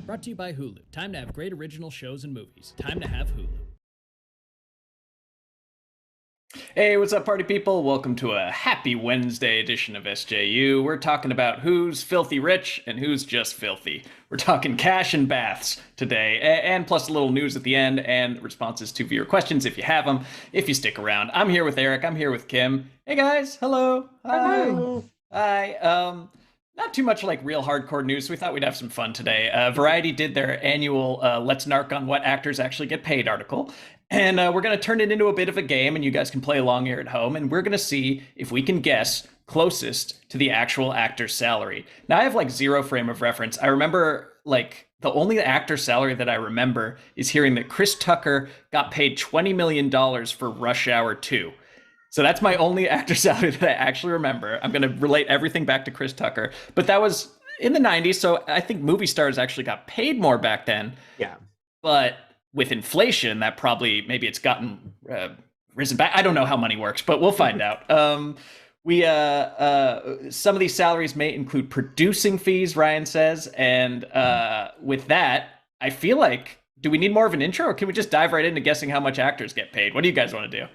Brought to you by Hulu. Time to have great original shows and movies. Time to have Hulu. Hey, what's up, party people? Welcome to a happy Wednesday edition of SJU. We're talking about who's filthy rich and who's just filthy. We're talking cash and baths today, and plus a little news at the end and responses to viewer questions if you have them, if you stick around. I'm here with Eric. I'm here with Kim. Hey, guys. Hello. Hello. Hi. Not too much like real hardcore news, so we thought we'd have some fun today. Variety did their annual Let's Narc on What Actors Actually Get Paid article. And we're going to turn it into a bit of a game, and you guys can play along here at home. And we're going to see if we can guess closest to the actual actor's salary. Now, I have like zero frame of reference. I remember like the only actor's salary that I remember is hearing that Chris Tucker got paid $20 million for Rush Hour 2. So that's my only actor salary that I actually remember. I'm going to relate everything back to Chris Tucker. But that was in the 90s, so I think movie stars actually got paid more back then. Yeah. But with inflation, that probably, maybe it's gotten risen back. I don't know how money works, but we'll find out. Some of these salaries may include producing fees, Ryan says. And with that, I feel like, do we need more of an intro, or can we just dive right into guessing how much actors get paid? What do you guys want to do?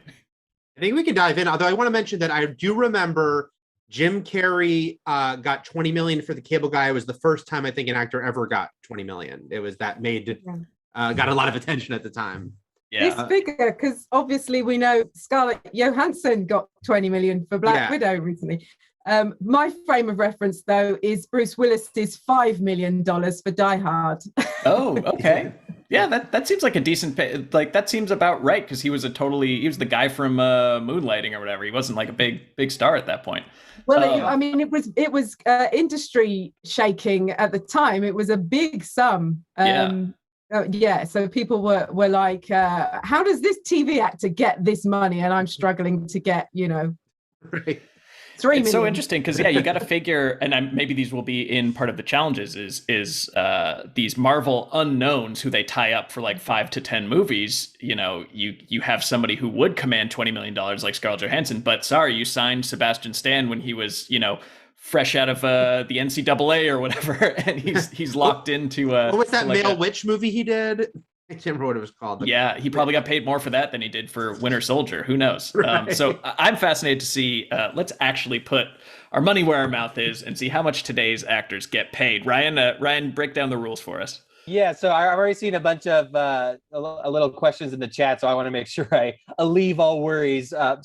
I think we can dive in, although I want to mention that I do remember Jim Carrey got 20 million for The Cable Guy. It was the first time I think an actor ever got 20 million. It was that got a lot of attention at the time. Yeah. This figure, because obviously we know Scarlett Johansson got 20 million for Black Widow recently. My frame of reference, though, is Bruce Willis's $5 million for Die Hard. Oh, okay. Yeah, that seems like a decent pay. Like, that seems about right, because he was the guy from Moonlighting or whatever. He wasn't like a big star at that point. Well, I mean, it was industry shaking at the time. It was a big sum. So people were like, how does this TV actor get this money? And I'm struggling to get, Right. It's so interesting because you got to figure, and maybe these will be in part of the challenges, is these Marvel unknowns who they tie up for like 5 to 10 movies. You have somebody who would command $20 million like Scarlett Johansson, but sorry, you signed Sebastian Stan when he was fresh out of the NCAA or whatever, and he's locked into what was that male witch movie he did? I can't remember what it was called. Yeah, he probably got paid more for that than he did for Winter Soldier. Who knows? Right. So I'm fascinated to see. Let's actually put our money where our mouth is and see how much today's actors get paid. Ryan, break down the rules for us. Yeah, so I've already seen a bunch of a little questions in the chat, so I want to make sure I alleviate all worries. At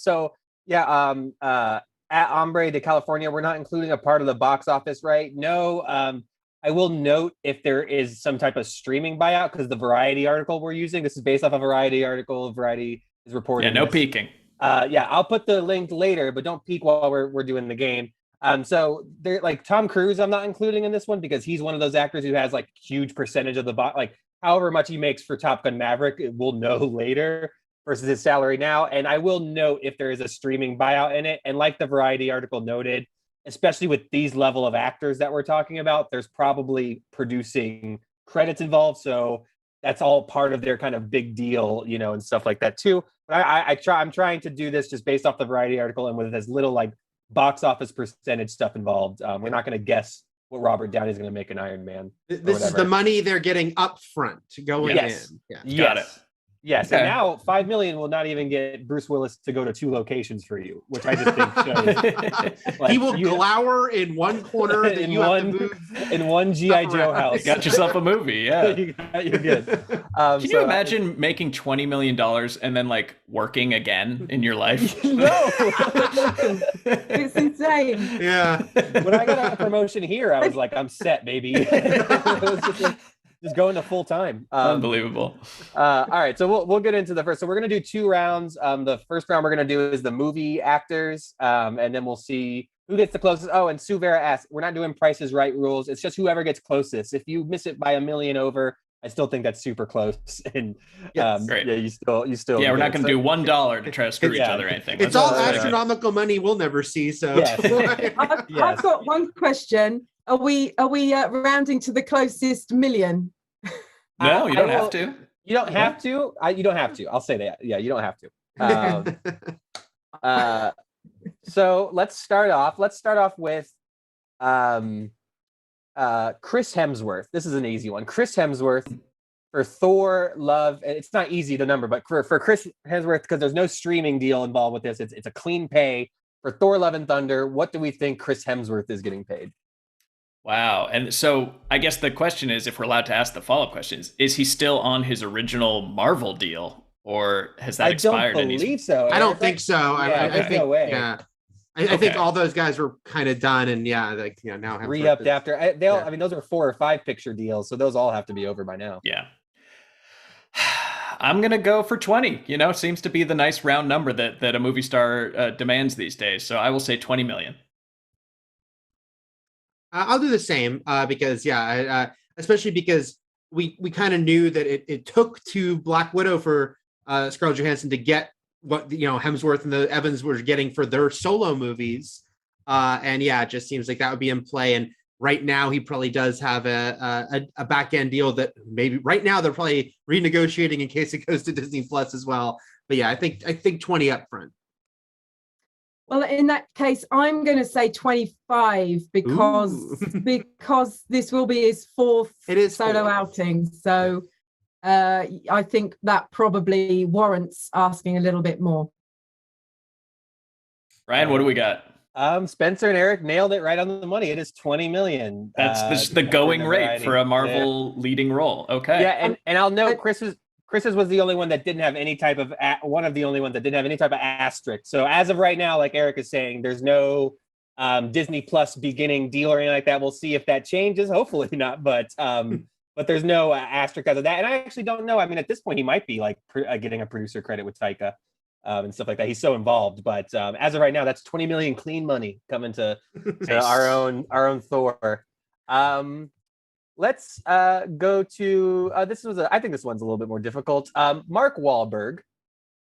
Hombre de California, we're not including a part of the box office, right? No. I will note if there is some type of streaming buyout, because the Variety article we're using, this is based off a Variety article. Variety is reporting. Yeah, no peeking. I'll put the link later, but don't peek while we're doing the game. So they're like Tom Cruise, I'm not including in this one because he's one of those actors who has like huge percentage of the like however much he makes for Top Gun Maverick, we'll know later versus his salary now. And I will note if there is a streaming buyout in it. And like the Variety article noted, especially with these level of actors that we're talking about, there's probably producing credits involved. So that's all part of their kind of big deal, and stuff like that too. But I'm trying to do this just based off the Variety article and with as little like box office percentage stuff involved. We're not going to guess what Robert Downey is going to make in Iron Man. This is the money they're getting up front to go in. Yeah. Got it. Yes, okay. And now $5 million will not even get Bruce Willis to go to 2 locations for you, which I just think shows. He will glower in one corner in one GI Joe house. You got yourself a movie, yeah. You're good. Can you imagine making $20 million and then like working again in your life? No, it's insane. Yeah. When I got a promotion here, I was like, I'm set, baby. It was just going to full time. Unbelievable. All right, so we'll get into the first. So we're gonna do 2 rounds. The first round we're gonna do is the movie actors, and then we'll see who gets the closest. Oh, and Sue Vera asked, we're not doing Price is Right rules. It's just whoever gets closest. If you miss it by $1 million over, I still think that's super close. And great. Yeah, you still. Yeah, we're not gonna do $1 to try to screw each other or anything. It's all astronomical money we'll never see. So yes. I've got one question. Are we rounding to the closest million? No, you don't have to. You don't have to. You don't have to. I'll say that. Yeah, you don't have to. So let's start off. Let's start off with Chris Hemsworth. This is an easy one. Chris Hemsworth for Thor, Love. It's not easy to number, but for Chris Hemsworth, because there's no streaming deal involved with this, it's a clean pay for Thor, Love and Thunder. What do we think Chris Hemsworth is getting paid? Wow. And so I guess the question is, if we're allowed to ask the follow-up questions, is he still on his original Marvel deal, or has that expired? I don't believe so. I don't think so. I think no way. Yeah. I think all those guys were kind of done, and now Hemsworth re-upped after. I mean, those are 4 or 5 picture deals, so those all have to be over by now. Yeah. I'm gonna go for 20. Seems to be the nice round number that a movie star demands these days. So I will say 20 million. I'll do the same because especially because we kind of knew that it took to Black Widow for Scarlett Johansson to get what Hemsworth and the Evans were getting for their solo movies, and it just seems like that would be in play. And right now he probably does have a back end deal that maybe right now they're probably renegotiating in case it goes to Disney Plus as well. But I think 20 up front. Well, in that case, I'm going to say 25 because this will be his 4th solo outing. So I think that probably warrants asking a little bit more. Ryan, what do we got? Spencer and Eric nailed it right on the money. It is 20 million. That's the going rate for a Marvel leading role. Okay. Yeah, and I'll note Chris's was the only one that didn't have any type of one of the only ones that didn't have any type of asterisk. So as of right now, like Eric is saying, there's no Disney Plus beginning deal or anything like that. We'll see if that changes. Hopefully not, but there's no asterisk because of that. And I actually don't know. I mean, at this point, he might be like getting a producer credit with Taika and stuff like that. He's so involved. But as of right now, that's 20 million clean money coming to our own Thor. Let's go to I think this one's a little bit more difficult. Mark Wahlberg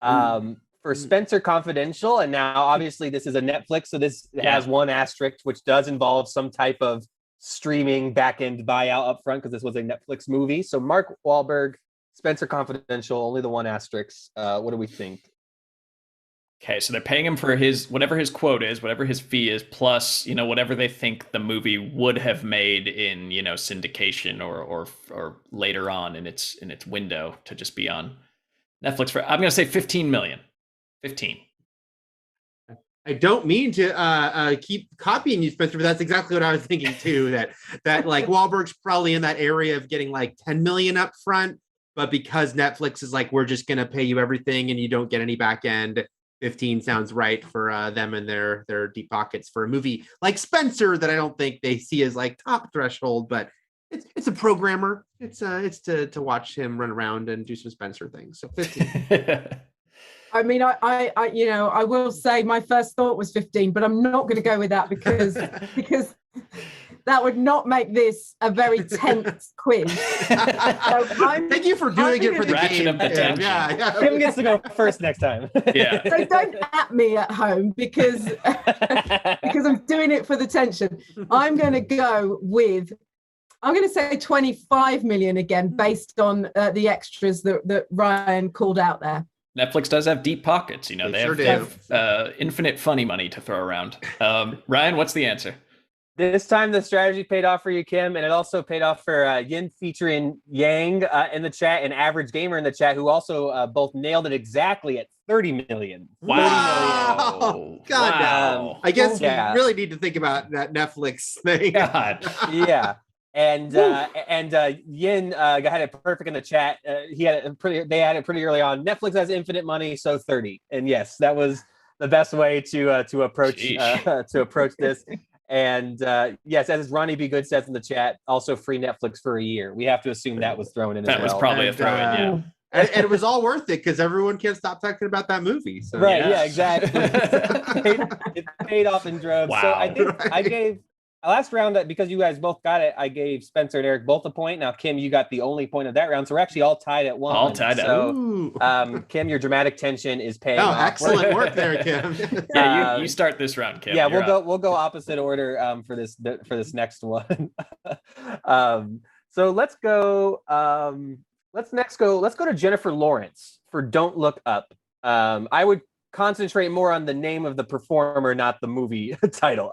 for Spencer Confidential, and now obviously this is a Netflix, so this has one asterisk, which does involve some type of streaming back-end buyout up front because this was a Netflix movie. So Mark Wahlberg, Spencer Confidential, only the one asterisk. What do we think? Okay, so they're paying him for whatever his quote is, whatever his fee is, plus whatever they think the movie would have made in syndication or later on in its window to just be on Netflix for. I'm going to say 15 million. 15. I don't mean to keep copying you, Spencer, but that's exactly what I was thinking too. that like Wahlberg's probably in that area of getting like 10 million up front, but because Netflix is like, we're just going to pay you everything and you don't get any back end. 15 sounds right for them and their deep pockets for a movie like Spencer that I don't think they see as like top threshold, but it's a programmer. It's to watch him run around and do some Spencer things. So 15. I mean, I will say my first thought was 15, but I'm not going to go with that because that would not make this a very tense quiz. Thank you for doing it for the game. Yeah. Kim gets to go first next time. Yeah. So don't at me at home because I'm doing it for the tension. I'm going to say 25 million again, based on the extras that Ryan called out there. Netflix does have deep pockets. They have infinite funny money to throw around. Ryan, what's the answer? This time the strategy paid off for you, Kim, and it also paid off for Yin featuring Yang in the chat and Average Gamer in the chat, who also both nailed it exactly at 30 million. Wow. God, wow. I guess we really need to think about that Netflix thing. God. Yeah. And Yin had it perfect in the chat. They had it pretty early on. Netflix has infinite money, so 30. And yes, that was the best way to approach this. And yes, as Ronnie B. Good says in the chat, also free Netflix for a year. We have to assume that was thrown in as well. That was probably a throw-in, yeah. And it was all worth it because everyone can't stop talking about that movie. So. Right, yeah, exactly. it paid off in droves. Wow. So I think I gave last round, because you guys both got it, I gave Spencer and Eric both a point. Now, Kim, you got the only point of that round. So we're actually all tied at one. All tied at So, Kim, your dramatic tension is paying off. Excellent work there, Kim. Yeah, you start this round, Kim. Yeah, we'll go opposite order for this next one. So let's go to Jennifer Lawrence for Don't Look Up. I would concentrate more on the name of the performer, not the movie title.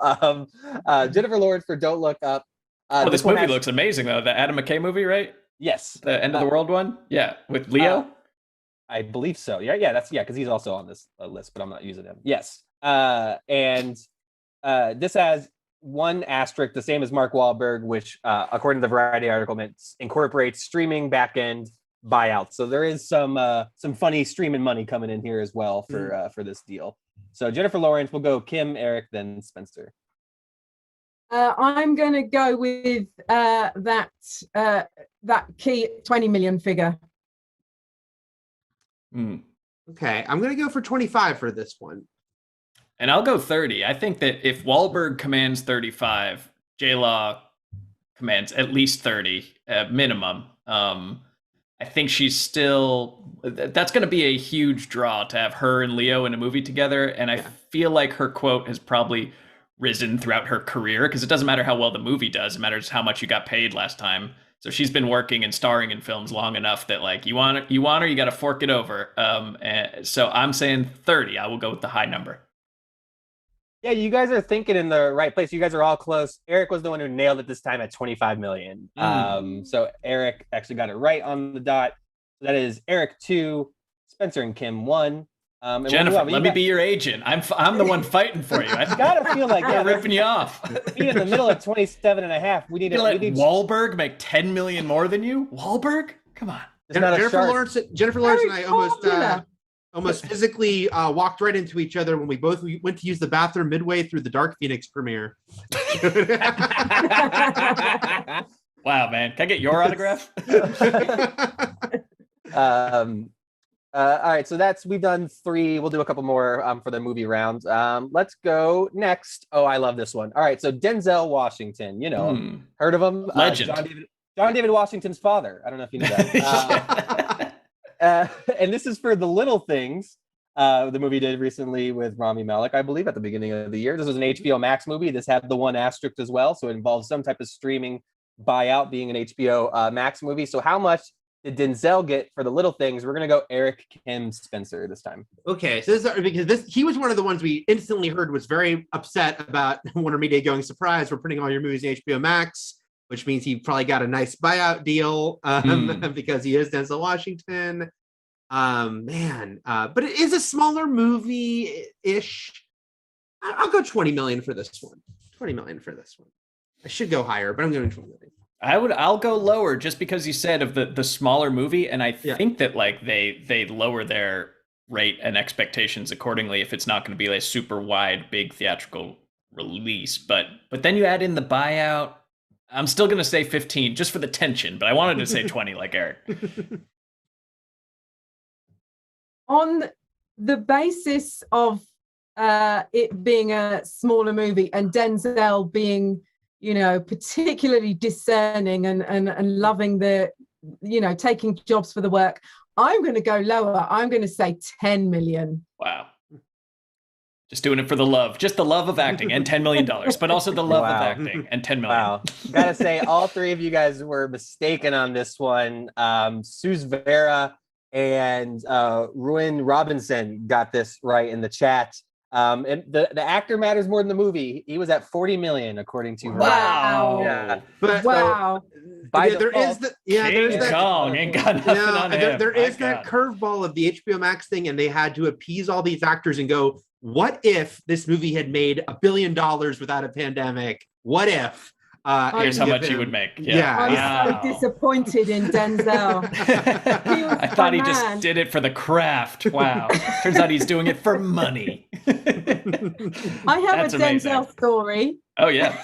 Jennifer Lawrence for Don't Look Up. Oh, this one movie has- looks amazing though. The Adam McKay movie, right? Yes. The End of the World one? Yeah, with Leo. I believe so. Yeah, because he's also on this list, but I'm not using him. Yes. And this has one asterisk, the same as Mark Wahlberg, which, according to the Variety article, incorporates streaming backend buyouts. So there is some funny streaming money coming in here as well for this deal. So Jennifer Lawrence, we'll go Kim, Eric, then Spencer. I'm going to go with that key 20 million figure. Okay, I'm going to go for 25 for this one. And I'll go 30. I think that if Wahlberg commands 35, J-Law commands at least 30 minimum. I think she's still, that's going to be a huge draw to have her and Leo in a movie together. And I feel like her quote has probably risen throughout her career, because it doesn't matter how well the movie does. It matters how much you got paid last time. So she's been working and starring in films long enough that, like, you want her, you got to fork it over. So I'm saying 30. I will go with the high number. Yeah, you guys are thinking in the right place. You guys are all close. Eric was the one who nailed it this time at 25 million. So Eric actually got it right on the dot. That is Eric 2, Spencer and Kim 1. Jennifer, let me be your agent. I'm the one fighting for you. I gotta feel like I'm ripping you off. Being in the middle of 27 and a half, we need to let Wahlberg make 10 million more than you. Wahlberg, come on. Jennifer Lawrence and I almost physically walked right into each other when we both went to use the bathroom midway through the Dark Phoenix premiere. Wow, man. Can I get your autograph? All right, so we've done 3. We'll do a couple more for the movie round. Let's go next. Oh, I love this one. All right, so Denzel Washington, heard of him? Legend. John David Washington's father. I don't know if you know that. And this is for The Little Things. The movie did recently with Rami Malek, I believe, at the beginning of the year. This was an HBO Max movie. This had the one asterisk as well, so it involves some type of streaming buyout, being an HBO Max movie. So how much did Denzel get for The Little Things? We're gonna go Eric, Kim, Spencer this time. Okay, so he was one of the ones we instantly heard was very upset about Warner Media going, surprise, we're putting all your movies in HBO Max, which means he probably got a nice buyout deal because he is Denzel Washington. But it is a smaller movie-ish. I'll go 20 million for this one. 20 million for this one. I should go higher, but I'm going 20 million. I'll go lower just because you said of the smaller movie, and I think that like they lower their rate and expectations accordingly if it's not going to be like super wide, big theatrical release. But then you add in the buyout. I'm still going to say 15 just for the tension, but I wanted to say 20 like Eric. On the basis of it being a smaller movie and Denzel being, particularly discerning and loving the, taking jobs for the work, I'm going to go lower. I'm going to say 10 million. Wow. Just doing it for the love, just the love of acting and $10 million, but also the love of acting and 10 million. Wow. Gotta say, all 3 of you guys were mistaken on this one. Suze Vera and Ruin Robinson got this right in the chat. And the actor matters more than the movie. He was at 40 million, according to wow. Yeah. But wow. There is that curveball of the HBO Max thing, and they had to appease all these actors and go, what if this movie had made $1 billion without a pandemic? What if? Here's how much he would make. I'm so disappointed in Denzel. I thought he just did it for the craft. Wow. Turns out he's doing it for money. I have That's a Denzel amazing. story. Oh, yeah.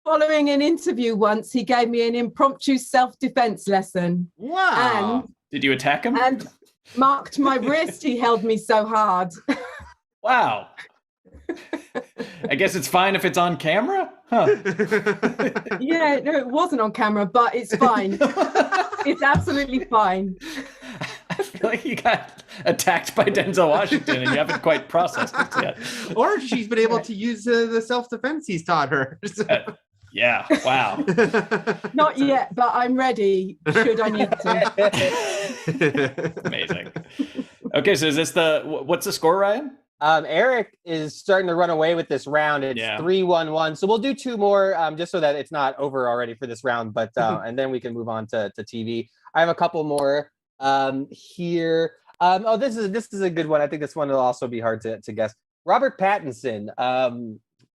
Following an interview once, he gave me an impromptu self-defense lesson. Wow. And, did you attack him? And marked my wrist. He held me so hard. Wow. I guess it's fine if it's on camera? Huh. Yeah, no, it wasn't on camera, but it's fine. It's absolutely fine. I feel like you got attacked by Denzel Washington and you haven't quite processed it yet. Or she's been able to use the self-defense he's taught her. Yeah, wow. Not yet, but I'm ready should I need to. Amazing. Okay, so is this what's the score, Ryan? Eric is starting to run away with this round. It's 3-1-1. So we'll do 2 more just so that it's not over already for this round. But and then we can move on to TV. I have a couple more here. This is a good one. I think this one will also be hard to guess. Robert Pattinson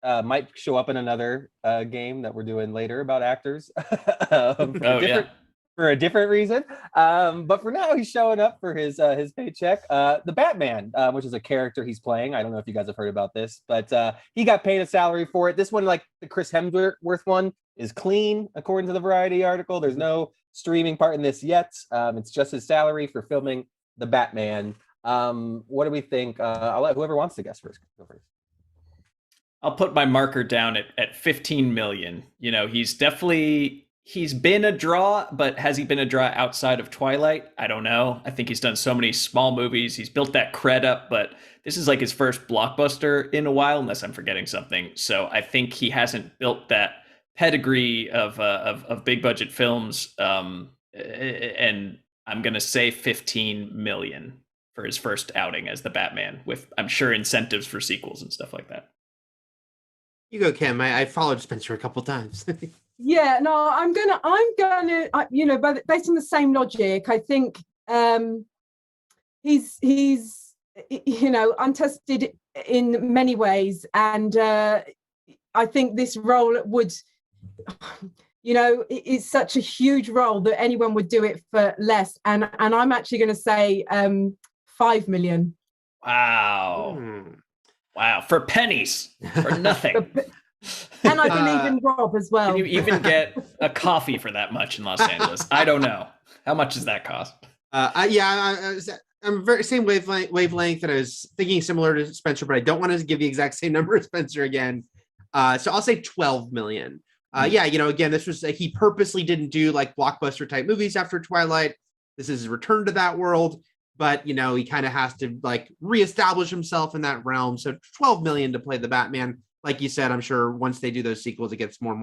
might show up in another game that we're doing later about actors. For a different reason. But for now, he's showing up for his paycheck. The Batman, which is a character he's playing. I don't know if you guys have heard about this, but he got paid a salary for it. This one, like the Chris Hemsworth one, is clean, according to the Variety article. There's no streaming part in this yet. It's just his salary for filming the Batman. What do we think? I'll let whoever wants to guess first go first. I'll put my marker down at 15 million. You know, he's been a draw, but has he been a draw outside of Twilight? I don't know. I think he's done so many small movies. He's built that cred up, but this is like his first blockbuster in a while, unless I'm forgetting something. So I think he hasn't built that pedigree of big budget films. And I'm going to say 15 million for his first outing as the Batman, with, I'm sure, incentives for sequels and stuff like that. You go, Kim. I followed Spencer a couple times. Yeah, no, I'm gonna, you know, based on the same logic, I think he's you know, untested in many ways, and I think this role would, you know, it's such a huge role that anyone would do it for less, and I'm actually going to say 5 million. Wow. Wow, for pennies, for nothing. And I believe in Rob as well. Can you even get a coffee for that much in Los Angeles? I don't know. How much does that cost? I'm very same wavelength, and I was thinking similar to Spencer, but I don't want to give the exact same number as Spencer again. So I'll say 12 million. Yeah, you know, again, this was he purposely didn't do like blockbuster type movies after Twilight. This is his return to that world, but you know, he kind of has to like reestablish himself in that realm. So 12 million to play the Batman. Like you said, I'm sure once they do those sequels, it gets more.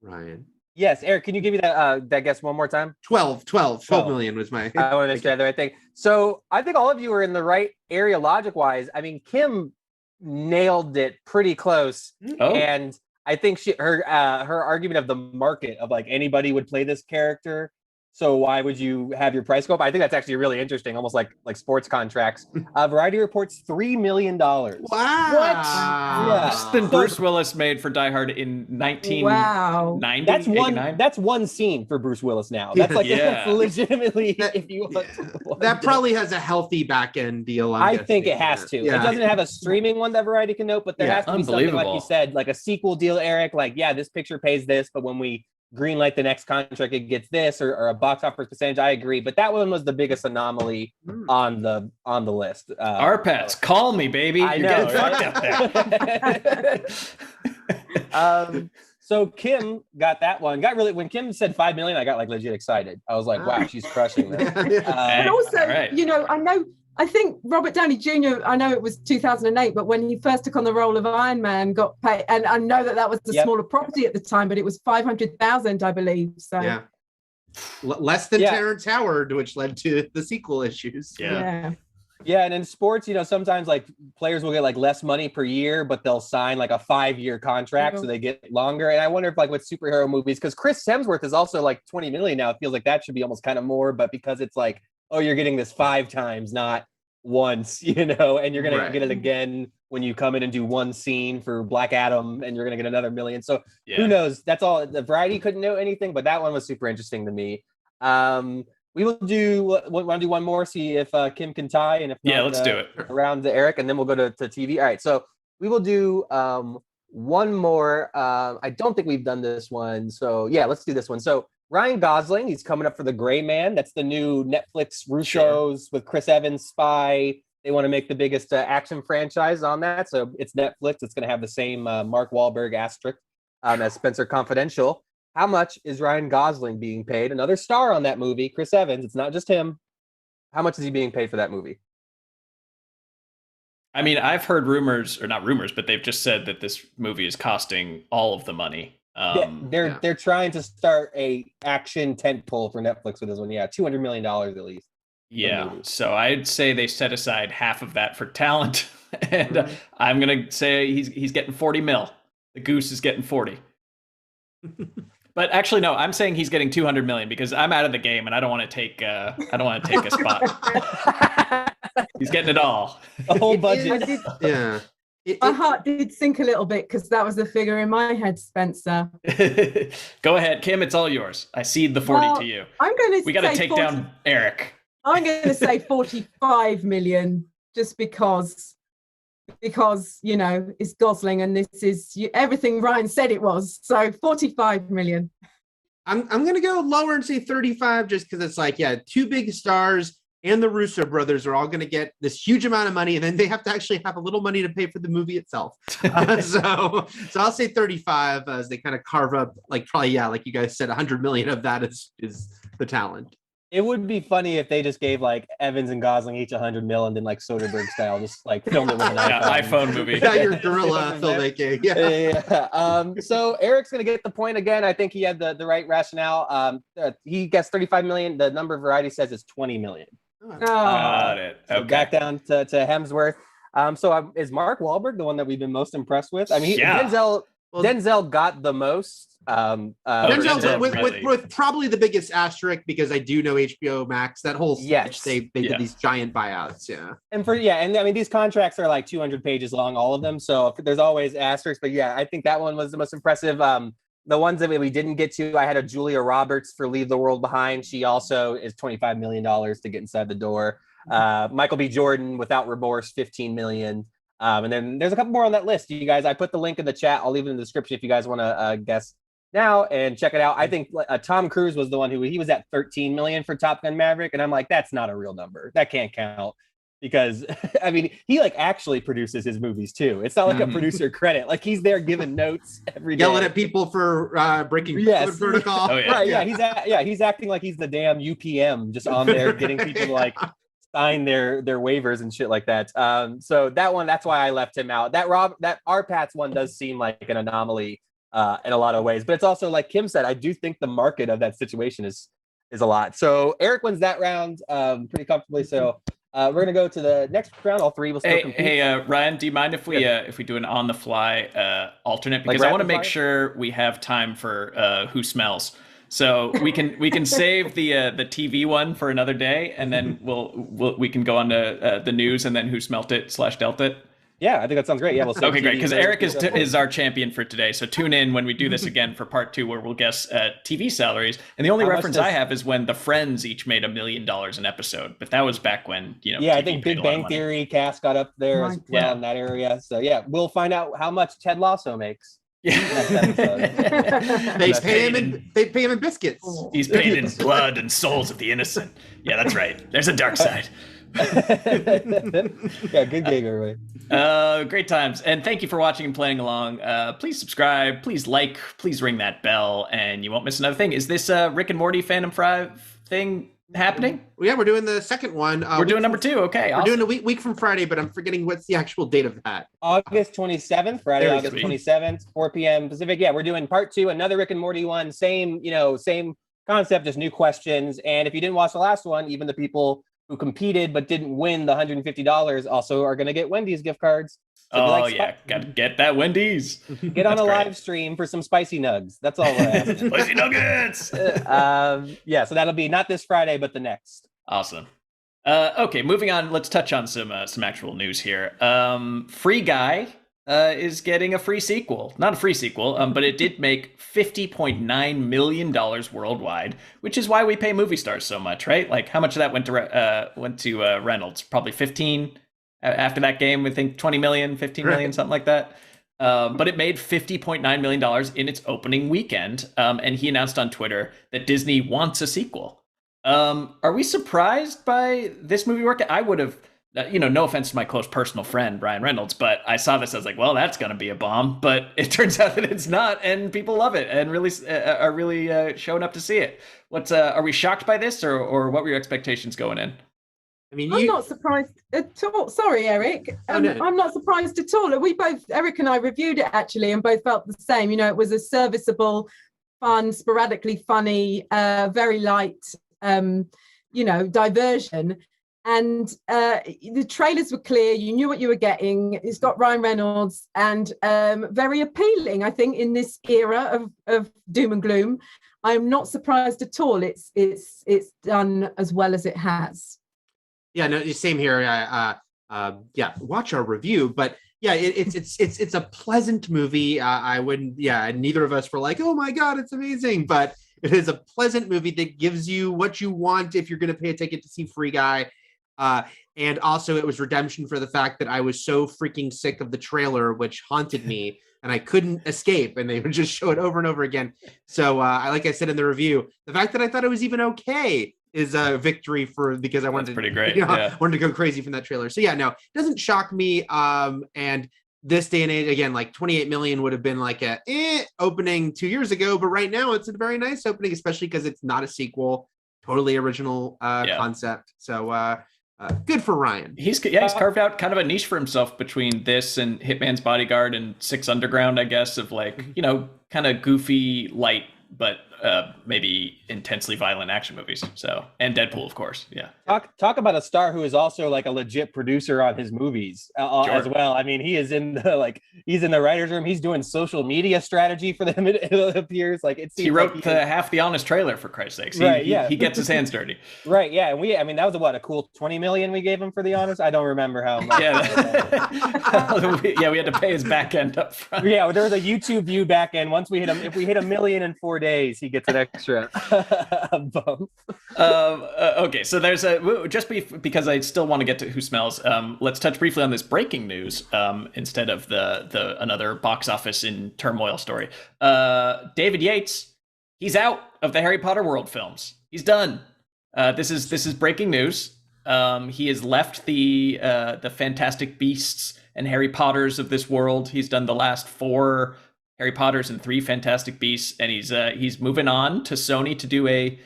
Ryan. Yes, Eric, can you give me that guess one more time? 12 million was my... I want to make sure I had the right thing. So I think all of you are in the right area logic-wise. I mean, Kim nailed it pretty close. Oh. And I think her argument of the market of like anybody would play this character, so why would you have your price go up? I think that's actually really interesting, almost like sports contracts. Variety reports $3 million. Wow. What? Yeah. Less than Bruce Willis made for Die Hard in 1990. That's one scene for Bruce Willis now. That's like that's legitimately if you want that probably has a healthy back end deal. I think it has to. Yeah. It doesn't have a streaming one that Variety can note, but there has to be something like you said, like a sequel deal, Eric. Like, yeah, this picture pays this, but when we greenlight the next contract, it gets this, or a box office percentage. I agree, but that one was the biggest anomaly on the list. Arpats, call me, baby. You're getting fucked up there. So Kim got that one. When Kim said 5 million, I got like legit excited. I was like, wow, she's crushing this. And also, you know, I think Robert Downey Jr., I know it was 2008, but when he first took on the role of Iron Man, got paid, and I know that was a smaller property at the time, but it was 500,000, I believe. So yeah, less than Terrence Howard, which led to the sequel issues. Yeah, and in sports, you know, sometimes like players will get like less money per year, but they'll sign like a 5-year contract, so they get longer. And I wonder if like with superhero movies, because Chris Hemsworth is also like 20 million now, it feels like that should be almost kind of more, but because it's like, oh, you're getting this 5 times, not once, you know, and you're going to get it again when you come in and do one scene for Black Adam, and you're going to get another million. So who knows? That's all. The Variety couldn't know anything, but that one was super interesting to me. We will want to do one more, see if Kim can tie, and if not, let's do it around to Eric, and then we'll go to TV. All right, so we will do one more. I don't think we've done this one, so yeah, let's do this one. So Ryan Gosling, he's coming up for The Gray Man. That's the new Netflix Russos with Chris Evans spy. They want to make the biggest action franchise on that. So it's Netflix. It's going to have the same Mark Wahlberg asterisk as Spencer Confidential. How much is Ryan Gosling being paid? Another star on that movie, Chris Evans. It's not just him. How much is he being paid for that movie? I mean, I've heard rumors, or not rumors, but they've just said that this movie is costing all of the money. They're trying to start a action tentpole for Netflix with this one. Yeah, $200 million at least. Yeah. movie. So I'd say they set aside half of that for talent. And I'm going to say he's getting 40 mil. The goose is getting 40. But actually, no, I'm saying he's getting 200 million because I'm out of the game and I don't want to take a spot. He's getting it all. The whole budget. Yeah. My heart did sink a little bit because that was the figure in my head, Spencer. Go ahead, Kim. It's all yours. I cede the 40 to you. I'm going to. We got to take down Eric. I'm going to say 45 million, just because it's Gosling and this is everything Ryan said it was. So 45 million. I'm going to go lower and say 35, just because it's like, yeah, two big stars and the Russo brothers are all going to get this huge amount of money, and then they have to actually have a little money to pay for the movie itself. So I'll say 35 as they kind of carve up, like, probably, yeah, like you guys said, 100 million of that is the talent. It would be funny if they just gave like Evans and Gosling each 100 mil and then like Soderbergh style, just like filmed it with an iPhone movie. Yeah, your guerrilla filmmaking. Yeah. So Eric's gonna get the point again. I think he had the right rationale. He gets 35 million. The number Variety says is 20 million. Got it. Okay. So back down to Hemsworth. Is Mark Wahlberg the one that we've been most impressed with? I mean, Denzel got the most. Denzel with probably the biggest asterisk, because I do know HBO Max, that whole sketch, they did these giant buyouts. And I mean, these contracts are like 200 pages long, all of them, so there's always asterisks, but yeah, I think that one was the most impressive. The ones that we didn't get to, I had a Julia Roberts for Leave the World Behind. She also is $25 million to get inside the door. Michael B. Jordan, Without Remorse, 15 million. And then there's a couple more on that list. You guys, I put the link in the chat. I'll leave it in the description if you guys want to guess now and check it out. I think Tom Cruise was the one he was at 13 million for Top Gun Maverick, and I'm like, that's not a real number. That can't count, because I mean, he like actually produces his movies too. It's not like a producer credit. Like, he's there giving notes every day, yelling at people for breaking COVID protocol. Oh, yeah. Right, he's acting like he's the damn UPM, just on there getting people to like sign their waivers and shit like that. So that's why I left him out. That RPATS one does seem like an anomaly in a lot of ways, but it's also, like Kim said, I do think the market of that situation is a lot. So Eric wins that round pretty comfortably. So we're gonna go to the next round. All three will still compete. Hey, Ryan, do you mind if we do an on the fly alternate, because I want to make sure we have time for Who Smells. So we can save the TV one for another day, and then we can go on to the news and then Who Smelt It / Dealt It. Yeah, I think that sounds great. Yeah, we'll okay, great. Because Eric is our champion for today. So tune in when we do this again for part 2, where we'll guess TV salaries. And the only reference I have is when the Friends each made $1 million an episode. But that was back when Yeah, TV I think Big Bang Theory cast got up there as well in that area. So yeah, we'll find out how much Ted Lasso makes. Yeah. They pay him in biscuits. He's paid in blood and souls of the innocent. Yeah, that's right. There's a dark side. Yeah, good gig, everybody. Great times, and thank you for watching and playing along. Please subscribe, please like, please ring that bell, and you won't miss another thing. Is this Rick and Morty Fandom Fry thing happening? Yeah, we're doing the second one. We're doing number 2. Okay, we're doing a week from Friday, but I'm forgetting what's the actual date of that. August 27th, Friday, August 27th, 4 p.m. Pacific. Yeah, we're doing part 2, another Rick and Morty one. Same concept, just new questions. And if you didn't watch the last one, even the people who competed but didn't win the $150 also are going to get Wendy's gift cards. So gotta get that Wendy's. Get on a live stream for some spicy nugs. That's all we're asking. Spicy nuggets. So that'll be not this Friday, but the next. Awesome. Okay, moving on. Let's touch on some actual news here. Free Guy is getting a free sequel. Not a free sequel, but it did make $50.9 million worldwide, which is why we pay movie stars so much, right? Like, how much of that went to Reynolds? Probably 15. After that game, I think 20 million, 15 million, something like that. But it made $50.9 million in its opening weekend. And he announced on Twitter that Disney wants a sequel. Are we surprised by this movie working? I would have, no offense to my close personal friend, Ryan Reynolds, but I saw this, I was like, well, that's going to be a bomb. But it turns out that it's not, and people love it and really are really showing up to see it. Are we shocked by this, or what were your expectations going in? I mean, I'm not surprised at all. Sorry, Eric. I'm not surprised at all. Eric and I reviewed it actually, and both felt the same. It was a serviceable, fun, sporadically funny, very light diversion. And the trailers were clear. You knew what you were getting. It's got Ryan Reynolds, and very appealing, I think, in this era of doom and gloom. I'm not surprised at all. It's done as well as it has. Yeah, no, same here. Watch our review, but yeah, it's a pleasant movie. I wouldn't. Yeah, neither of us were like, oh my god, it's amazing, but it is a pleasant movie that gives you what you want if you're going to pay a ticket to see Free Guy. And also it was redemption for the fact that I was so freaking sick of the trailer, which haunted me, and I couldn't escape, and they would just show it over and over again. So like I said in the review, the fact that I thought it was even okay is a victory because I wanted pretty great. Wanted to go crazy from that trailer. So yeah, no, it doesn't shock me. And this day and age, again, like 28 million would have been like a opening 2 years ago, but right now it's a very nice opening, especially because it's not a sequel, totally original concept. So good for Ryan. He's carved out kind of a niche for himself between this and Hitman's Bodyguard and Six Underground, I guess, of like, kind of goofy, light, but maybe intensely violent action movies. So, and Deadpool, of course. Yeah. Talk about a star who is also like a legit producer on his movies as well. I mean, he is he's in the writer's room. He's doing social media strategy for them. It appears like he wrote half the Honest trailer, for Christ's sakes. He gets his hands dirty. Right. Yeah. And that was a cool 20 million we gave him for the Honest. I don't remember how much. We had to pay his back end up front. Yeah. There was a YouTube view back end. Once we hit him, if we hit 1 million in 4 days, he gets an extra bump. Okay, so there's because I still want to get to Who Smells. Let's touch briefly on this breaking news instead of the another box office in turmoil story. David Yates, he's out of the Harry Potter world films. He's done. This is breaking news. He has left the Fantastic Beasts and Harry Potters of this world. He's done the last 4 Harry Potters and 3 Fantastic Beasts, and he's moving on to Sony to do a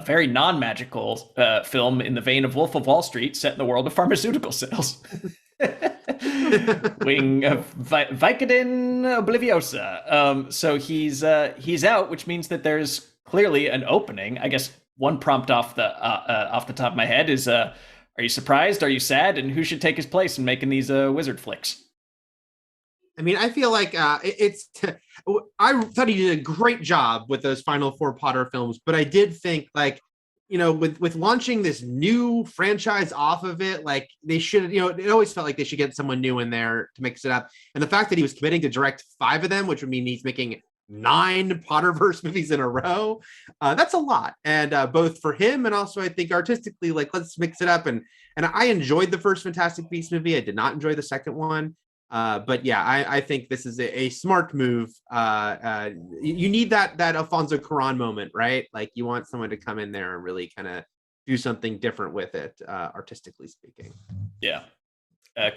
very non-magical film in the vein of Wolf of Wall Street, set in the world of pharmaceutical sales. Wing of Vicodin Obliviosa. So he's out, which means that there's clearly an opening. I guess one prompt off the top of my head is: are you surprised? Are you sad? And who should take his place in making these wizard flicks? I mean, I feel like I thought he did a great job with those final 4 Potter films, but I did think with launching this new franchise off of it, like they should, it always felt like they should get someone new in there to mix it up. And the fact that he was committing to direct 5 of them, which would mean he's making 9 Potterverse movies in a row, that's a lot. And both for him and also I think artistically, like let's mix it up. And I enjoyed the first Fantastic Beasts movie. I did not enjoy the second one. But yeah, I think this is a smart move. You need that Alfonso Cuarón moment, right? Like you want someone to come in there and really kind of do something different with it, artistically speaking. Yeah.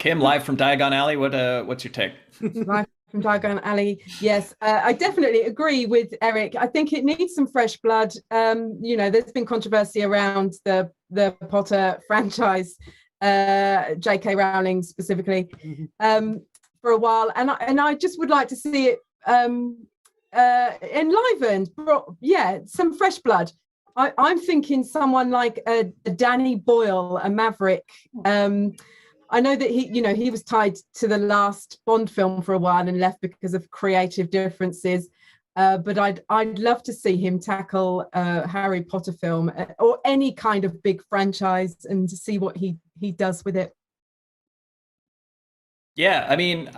Kim, live from Diagon Alley. What's your take? Live from Diagon Alley. Yes, I definitely agree with Eric. I think it needs some fresh blood. There's been controversy around the Potter franchise. J.K. Rowling specifically, for a while, and I just would like to see it enlivened. Some fresh blood. I'm thinking someone like a Danny Boyle, a Maverick. I know that he was tied to the last Bond film for a while and left because of creative differences. But I'd love to see him tackle a Harry Potter film or any kind of big franchise and to see what he does with it. Yeah, I mean,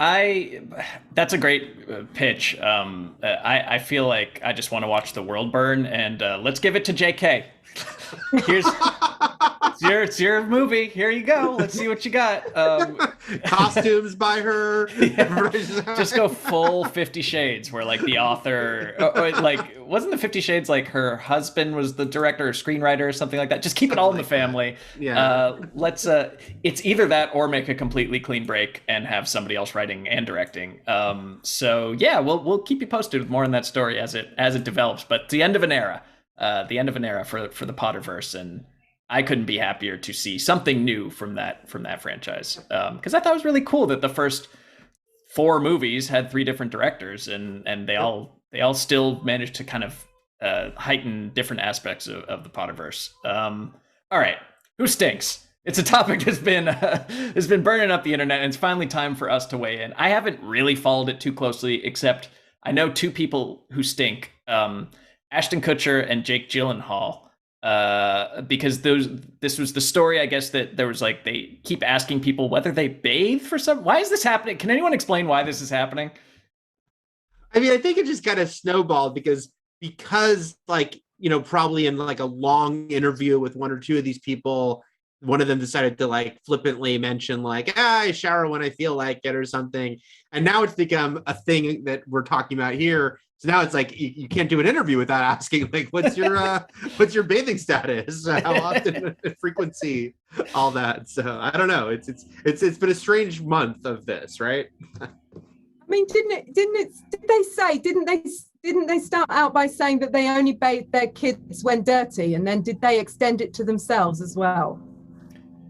that's a great pitch. I feel like I just want to watch the world burn, and let's give it to JK. It's your movie. Here you go. Let's see what you got. Costumes by her. Yeah. Just go full 50 Shades, where like the author, wasn't the 50 Shades like her husband was the director or screenwriter or something like that? Just keep it all in the family. Yeah. It's either that or make a completely clean break and have somebody else writing and directing. So yeah, we'll keep you posted with more on that story as it develops. But the end of an era. The end of an era for the Potterverse, and I couldn't be happier to see something new from that franchise. Because I thought it was really cool that the first 4 movies had 3 different directors, and they all still managed to kind of heighten different aspects of the Potterverse. All right, who stinks? It's a topic that's been burning up the internet, and it's finally time for us to weigh in. I haven't really followed it too closely, except I know two people who stink: Ashton Kutcher and Jake Gyllenhaal. Because this was the story, I guess, that there was like they keep asking people whether they bathe for some. Why is this happening? Can anyone explain why this is happening? I mean, I think it just kind of snowballed because like, probably in like a long interview with one or two of these people, one of them decided to like flippantly mention like, I shower when I feel like it or something. And now it's become a thing that we're talking about here. So now it's like you can't do an interview without asking like, what's your bathing status? How often, frequency, all that. So I don't know. It's been a strange month of this, right? I mean, didn't they start out by saying that they only bathe their kids when dirty, and then did they extend it to themselves as well?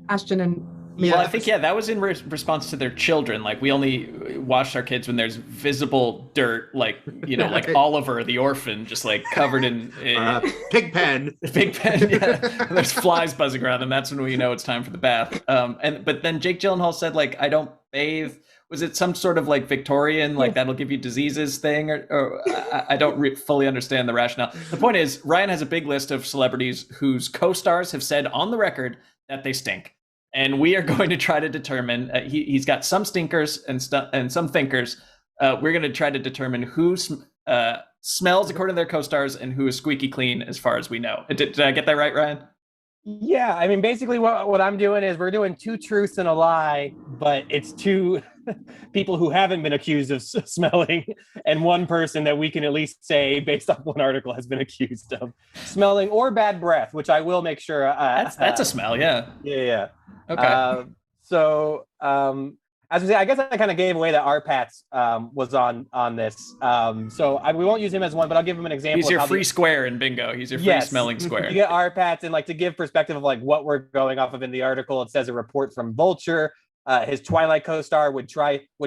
Ashton and Well, I think that was in response to their children. Like, we only wash our kids when there's visible dirt, like like Oliver the orphan, just like covered in pig pen. Pig pen. Yeah, there's flies buzzing around, and that's when we know it's time for the bath. But then Jake Gyllenhaal said like, I don't bathe. Was it some sort of like Victorian, like that'll give you diseases thing, or I don't fully understand the rationale. The point is, Ryan has a big list of celebrities whose co-stars have said on the record that they stink. And we are going to try to determine, he's got some stinkers and some thinkers. We're going to try to determine who smells according to their co-stars and who is squeaky clean as far as we know. Did I get that right, Ryan? Yeah, I mean, basically what I'm doing is we're doing two truths and a lie, but it's two people who haven't been accused of smelling and one person that we can at least say, based on one article, has been accused of smelling or bad breath, which I will make sure. That's a smell, yeah. Yeah. Okay. As we say, I guess I kind of gave away that Arpats was on this. We won't use him as one, but I'll give him an example. He's your free square in bingo. He's your free smelling square. You get Arpats, and like to give perspective of like what we're going off of in the article, it says a report from Vulture. His Twilight co-star would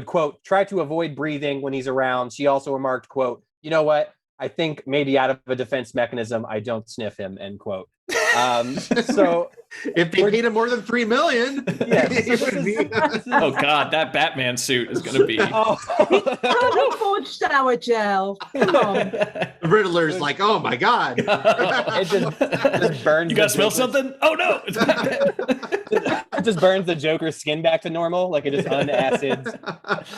quote, try to avoid breathing when he's around. She also remarked, quote, you know what? I think maybe out of a defense mechanism, I don't sniff him, end quote. So if they paid him more than $3 million, oh god, that Batman suit is going to be. Forged shower gel. Come on. Riddler's like, oh my god, it just burns. You got to smell something? Oh no, it's Batman. It just burns the Joker's skin back to normal, like it just unacids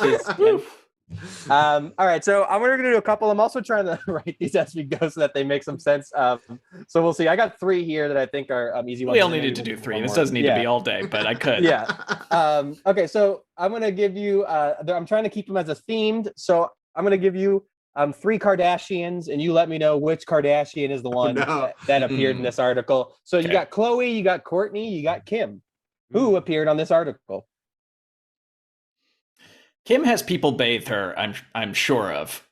his skin. All right, so I'm gonna do a couple. I'm also trying to write these as we go so that they make some sense. So we'll see. I got 3 here that I think are easy ones. We all needed to do 3. This doesn't need to be all day, but I could. Yeah. Okay, so I'm gonna give you. I'm trying to keep them as a themed. So I'm gonna give you 3 Kardashians, and you let me know which Kardashian is the one that appeared in this article. So you got Khloe, you got Kourtney, you got Kim. Who appeared on this article? Kim has people bathe her, I'm sure of.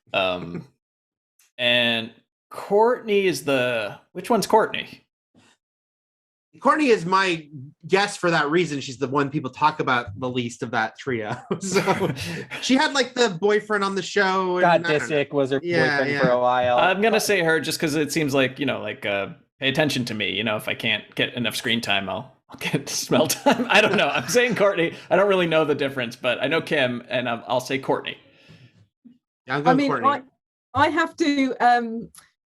And Kourtney is which one's Kourtney? Kourtney is my guess for that reason. She's the one people talk about the least of that trio. So she had like the boyfriend on the show. Scott Disick was her boyfriend for a while. I'm gonna say her just because it seems like pay attention to me. If I can't get enough screen time, I'll get smell time. I don't know. I'm saying Kourtney. I don't really know the difference, but I know Kim, and I'll say Kourtney. Yeah, Kourtney. I have to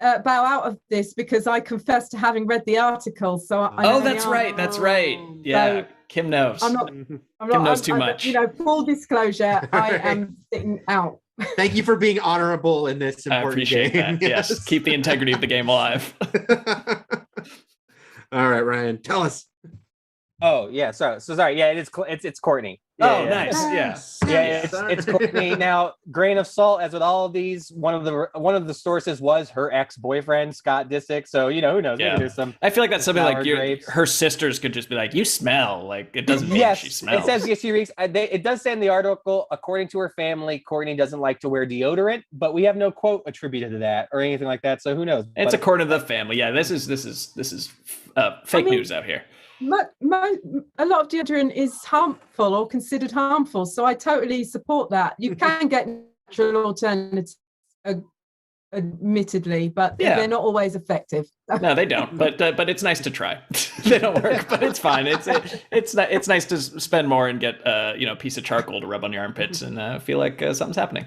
bow out of this because I confess to having read the article. So that's right. That's right. Yeah, so Kim knows. Kim knows too much. Full disclosure, I am sitting out. Thank you for being honorable in this important I appreciate game. That. Yes, keep the integrity of the game alive. All right, Ryan, tell us. Oh yeah, so sorry. Yeah, it's Kourtney. Nice. Yeah, it's Kourtney. Now, grain of salt, as with all of these, one of the sources was her ex-boyfriend Scott Disick. So who knows? Yeah. Maybe there's some. I feel like that's something like her sisters could just be like, "You smell." Like it doesn't mean she smells. It says she reeks. It does say in the article, according to her family, Kourtney doesn't like to wear deodorant, but we have no quote attributed to that or anything like that. So who knows? It's according to the family. Yeah, this is fake news out here. A lot of deodorant is harmful or considered harmful, so I totally support that. You can get natural alternatives, admittedly, but Yeah. they're not always effective. No, they don't. But it's nice to try. They don't work, but it's fine. It's nice to spend more and get a piece of charcoal to rub on your armpits and feel like something's happening.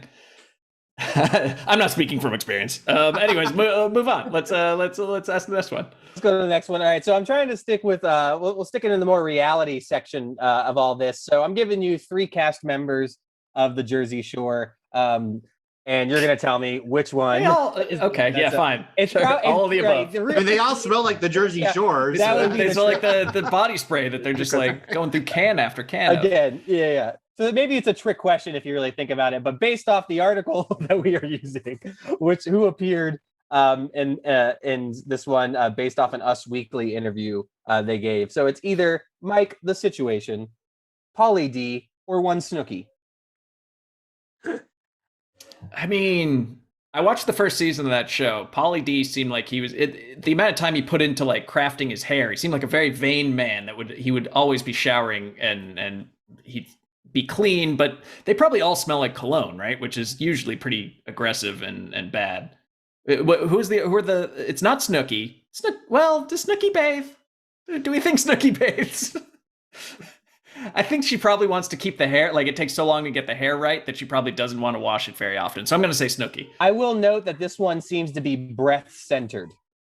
I'm not speaking from experience. Anyways, move on. Let's ask the next one. Let's go to the next one. All right. So I'm trying to stick with we'll stick it in the more reality section of all this. So I'm giving you 3 cast members of the Jersey Shore. And you're gonna tell me which one. Fine. It's sure. All of the above. I mean, they all smell like the Jersey Shore. They smell like the body spray that they're just like going through can after can. Again, yeah. So maybe it's a trick question if you really think about it. But based off the article that we are using, who appeared in this one, based off an Us Weekly interview they gave. So it's either Mike the Situation, Pauly D, or one Snooki. I mean, I watched the first season of that show. Pauly D seemed like he was the amount of time he put into like crafting his hair. He seemed like a very vain man he would always be showering and he'd be clean. But they probably all smell like cologne, right? Which is usually pretty aggressive and bad. It's not Snooki. Well, does Snooki bathe? Do we think Snooki bathes? I think she probably wants to keep the hair, like it takes so long to get the hair right that she probably doesn't want to wash it very often. So I'm going to say Snooki. I will note that this one seems to be breath-centered.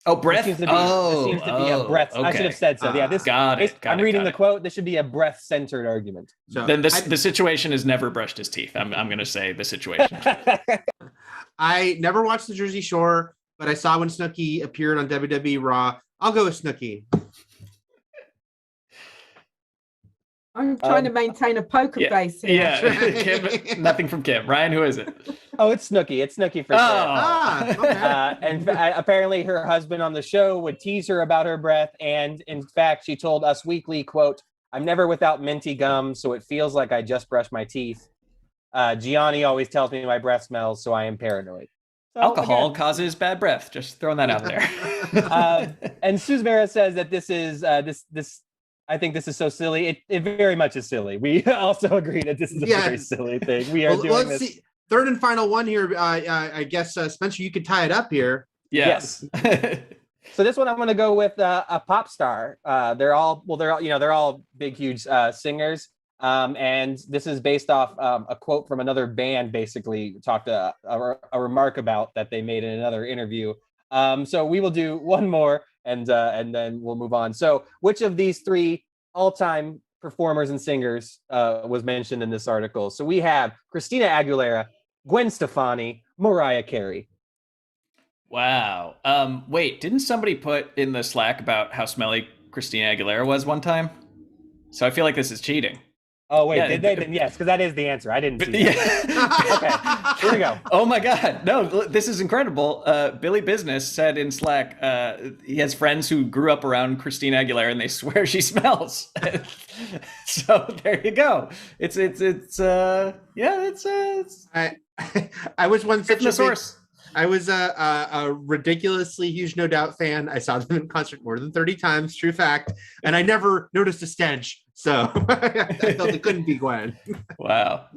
Oh, breath? It seems to be a breath. Okay. I should have said so. Yeah, I'm reading the quote. This should be a breath-centered argument. So then the Situation has never brushed his teeth. I'm going to say The Situation. I never watched the Jersey Shore, but I saw when Snooki appeared on WWE Raw. I'll go with Snooki. I'm trying to maintain a poker face here. Yeah, Kim, nothing from Kim. Ryan, who is it? Oh, it's Snooki. It's Snooki for sure. Okay. And apparently her husband on the show would tease her about her breath. And in fact, she told Us Weekly, quote, "I'm never without minty gum, so it feels like I just brushed my teeth. Gianni always tells me my breath smells, so I am paranoid." So, alcohol causes bad breath. Just throwing that out there. And Suzmera says that this is this. I think this is so silly. It very much is silly. We also agree that this is a very silly thing. We are doing this. See. Third and final one here. I guess Spencer, you could tie it up here. Yes. So this one I'm going to go with a pop star. They're all big, huge singers. And this is based off a quote from another band. Basically, talked a remark about that they made in another interview. So we will do one more. And then we'll move on. So which of these 3 all-time performers and singers was mentioned in this article? So we have Christina Aguilera, Gwen Stefani, Mariah Carey. Wow. Wait, didn't somebody put in the Slack about how smelly Christina Aguilera was one time? So I feel like this is cheating. Oh, wait, did they? Then yes, because that is the answer. I didn't see that. Okay, here we go. Oh, my God. No, this is incredible. Billy Business said in Slack, he has friends who grew up around Christina Aguilera, and they swear she smells. So there you go. I was once such a source. I was a ridiculously huge No Doubt fan. I saw them in concert more than 30 times, true fact. And I never noticed a stench. So I felt it couldn't be Gwen. Wow.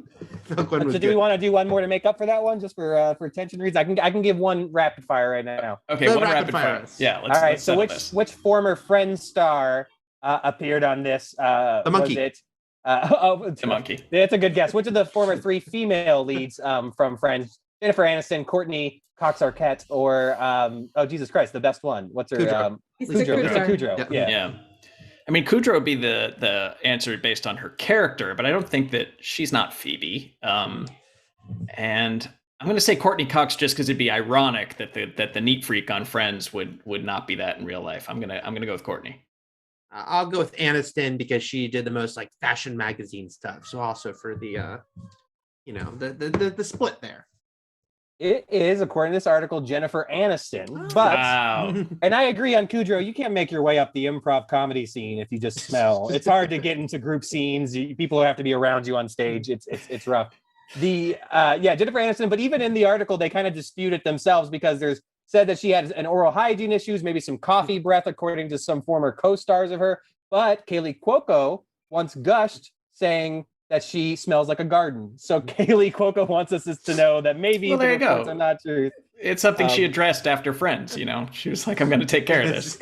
So do we want to do one more to make up for that one, just for attention reasons? I can give one rapid fire right now. Okay, one rapid fire. Yeah, let's. All right. So which former Friends star appeared on this? The monkey. Was it? The monkey. That's a good guess. Which of the former 3 female leads from Friends? Jennifer Aniston, Courtney Cox Arquette, or oh Jesus Christ, the best one. What's her? Kudrow. Yeah. I mean, Kudrow would be the answer based on her character, but I don't think that she's not Phoebe. And I'm going to say Courtney Cox just because it'd be ironic that the neat freak on Friends would not be that in real life. I'm gonna go with Courtney. I'll go with Aniston because she did the most like fashion magazine stuff. So also for the the split there. It is, according to this article, Jennifer Aniston. But, wow. And I agree on Kudrow. You can't make your way up the improv comedy scene if you just smell. It's hard to get into group scenes. People have to be around you on stage. It's rough. Jennifer Aniston. But even in the article, they kind of dispute it themselves because there's said that she had an oral hygiene issues, maybe some coffee breath, according to some former co-stars of her. But Kaylee Cuoco once gushed, saying that she smells like a garden. So Kaylee Cuoco wants us to know that maybe the reports are not true. It's something she addressed after Friends, you know. She was like, I'm going to take care of this.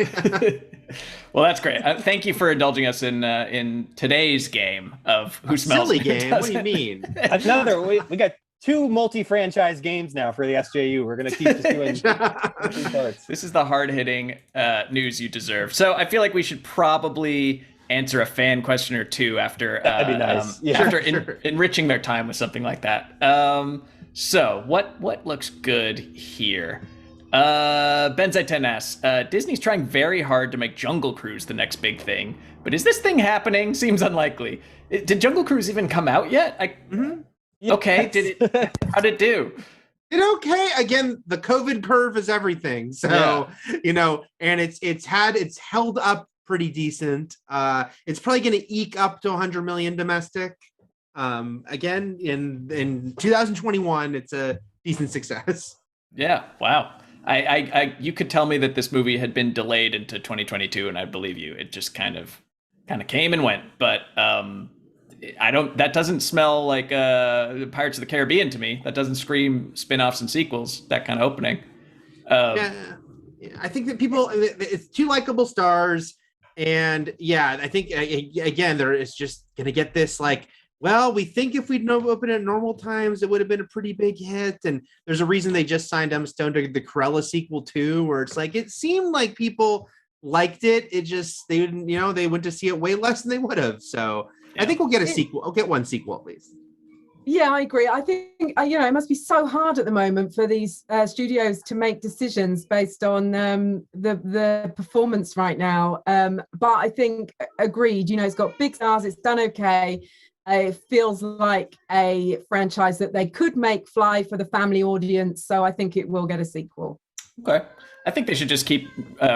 Well, that's great. Thank you for indulging us in today's game of Who Smells Silly Good game. What do you Doesn't. mean? Another, we got 2 multi-franchise games now for the SJU. We're going to keep just doing parts. This is the hard-hitting news you deserve. So I feel like we should probably answer a fan question or two after That'd be nice. after enriching their time with something like that. So what looks good here? Benzai 10 asks, Disney's trying very hard to make Jungle Cruise the next big thing, but is this thing happening? Seems unlikely. Did Jungle Cruise even come out yet? Okay, how did it do? Did okay. Again, the COVID curve is everything. So, you know, and it's held up pretty decent. It's probably going to eke up to 100 million domestic. Again, in 2021, it's a decent success. Yeah, wow. I you could tell me that this movie had been delayed into 2022 and I'd believe you. It just kind of came and went, but that doesn't smell like Pirates of the Caribbean to me. That doesn't scream spin-offs and sequels, that kind of opening. Yeah, I think that it's 2 likable stars, and I think again it's just gonna get this like, well, we think if we'd opened at normal times, it would have been a pretty big hit. And there's a reason they just signed Emma Stone to the Cruella sequel too, where it's like, it seemed like people liked it. It just, they didn't, you know, they went to see it way less than they would have. So I think we'll get a sequel. I'll get one sequel at least. Yeah, I agree. I think, you know, it must be so hard at the moment for these studios to make decisions based on the performance right now. But I think, agreed, you know, it's got big stars, it's done okay. It feels like a franchise that they could make fly for the family audience. So I think it will get a sequel. Okay. I think they should just keep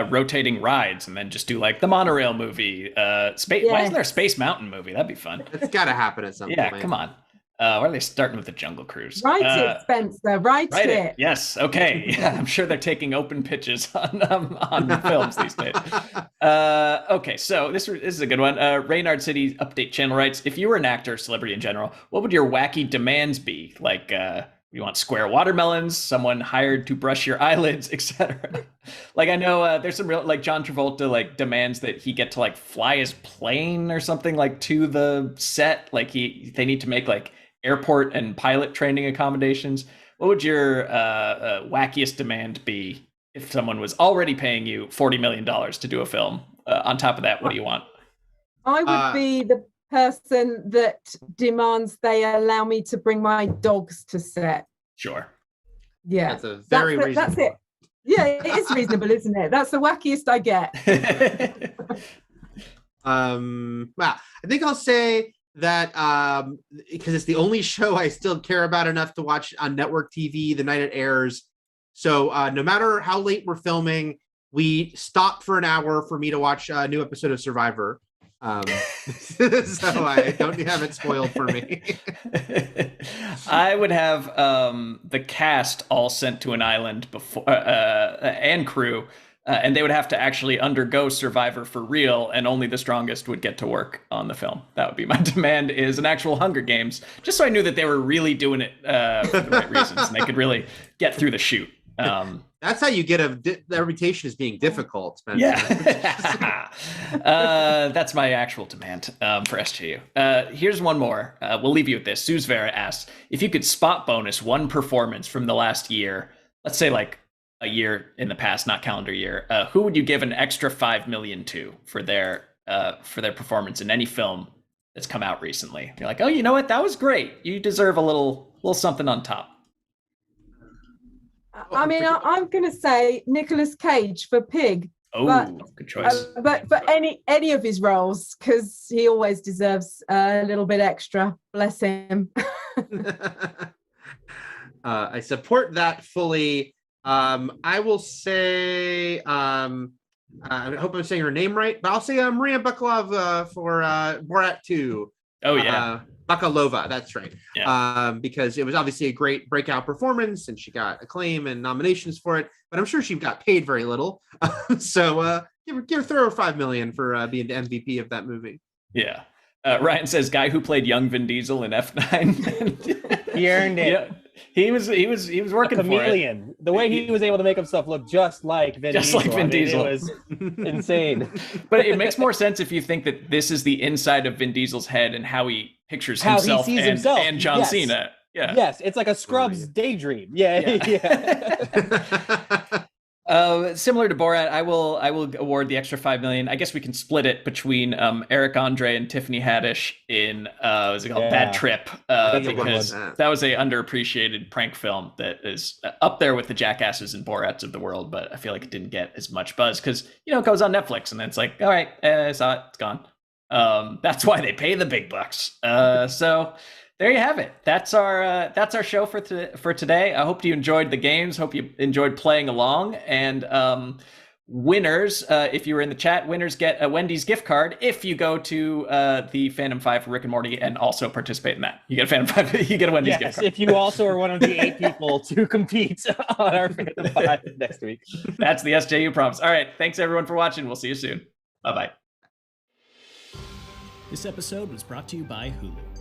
rotating rides and then just do like the monorail movie. Why isn't there a Space Mountain movie? That'd be fun. It's got to happen at some point. Yeah, come on. Why are they starting with the Jungle Cruise? Write it, Spencer. Write it. Yes. Okay. Yeah, I'm sure they're taking open pitches on films these days. Okay. So this is a good one. Reynard City Update Channel writes, if you were an actor or celebrity in general, what would your wacky demands be? Like, you want square watermelons, someone hired to brush your eyelids, etc. Like, I know there's some real, like John Travolta like demands that he get to like fly his plane or something like to the set. Like they need to make like airport and pilot training accommodations. What would your wackiest demand be if someone was already paying you $40 million to do a film? On top of that, what do you want? I would be the person that demands they allow me to bring my dogs to set. Sure. Yeah. That's a very reasonable. That's it. Yeah, it is reasonable, isn't it? That's the wackiest I get. Well, I think I'll say that because it's the only show I still care about enough to watch on network TV the night it airs. So no matter how late we're filming, we stop for an hour for me to watch a new episode of Survivor. So I don't have it spoiled for me. I would have the cast all sent to an island before and crew. And they would have to actually undergo Survivor for real, and only the strongest would get to work on the film. That would be my demand, is an actual Hunger Games, just so I knew that they were really doing it for the right reasons, and they could really get through the shoot. That's how you get the reputation as being difficult, Spencer. Yeah. That's my actual demand for SJU. Here's one more. We'll leave you with this. Suze Vera asks, if you could spot bonus one performance from the last year, let's say like a year in the past, not calendar year, who would you give an extra $5 million to for their performance in any film that's come out recently? You're like, oh, you know what? That was great. You deserve a little something on top. I mean, I'm going to say Nicolas Cage for Pig. Oh, good choice. But for any of his roles, because he always deserves a little bit extra. Bless him. I support that fully. I will say, I hope I'm saying her name right, but I'll say Maria Bakalova for Borat 2. Oh, yeah. Bakalova, that's right. Yeah. Because it was obviously a great breakout performance, and she got acclaim and nominations for it, but I'm sure she got paid very little. So throw her $5 million for being the MVP of that movie. Yeah. Ryan says, guy who played young Vin Diesel in F9. He earned it. He was working chameleon. for it. The way he was able to make himself look just like Vin Diesel. Like Vin Diesel. It was insane. But it makes more sense if you think that this is the inside of Vin Diesel's head and how he pictures himself, he sees himself and John Cena. Yeah. Yes, it's like a Scrubs daydream. Yeah. Similar to Borat, I will award the extra $5 million. I guess we can split it between Eric Andre and Tiffany Haddish in what's it called, Bad Trip, because that was a underappreciated prank film that is up there with the Jackasses and Borats of the world, but I feel like it didn't get as much buzz because it goes on Netflix and then it's like, all right, I saw it, it's gone. That's why they pay the big bucks. So there you have it. That's our show for today. I hope you enjoyed the games. Hope you enjoyed playing along. And winners, if you were in the chat, winners get a Wendy's gift card if you go to the Fandom 5 for Rick and Morty and also participate in that. You get a Fandom 5. You get a Wendy's gift card. If you also are one of the 8 people to compete on our Fandom 5 next week. That's the SJU prompts. All right. Thanks everyone for watching. We'll see you soon. Bye bye. This episode was brought to you by Hulu.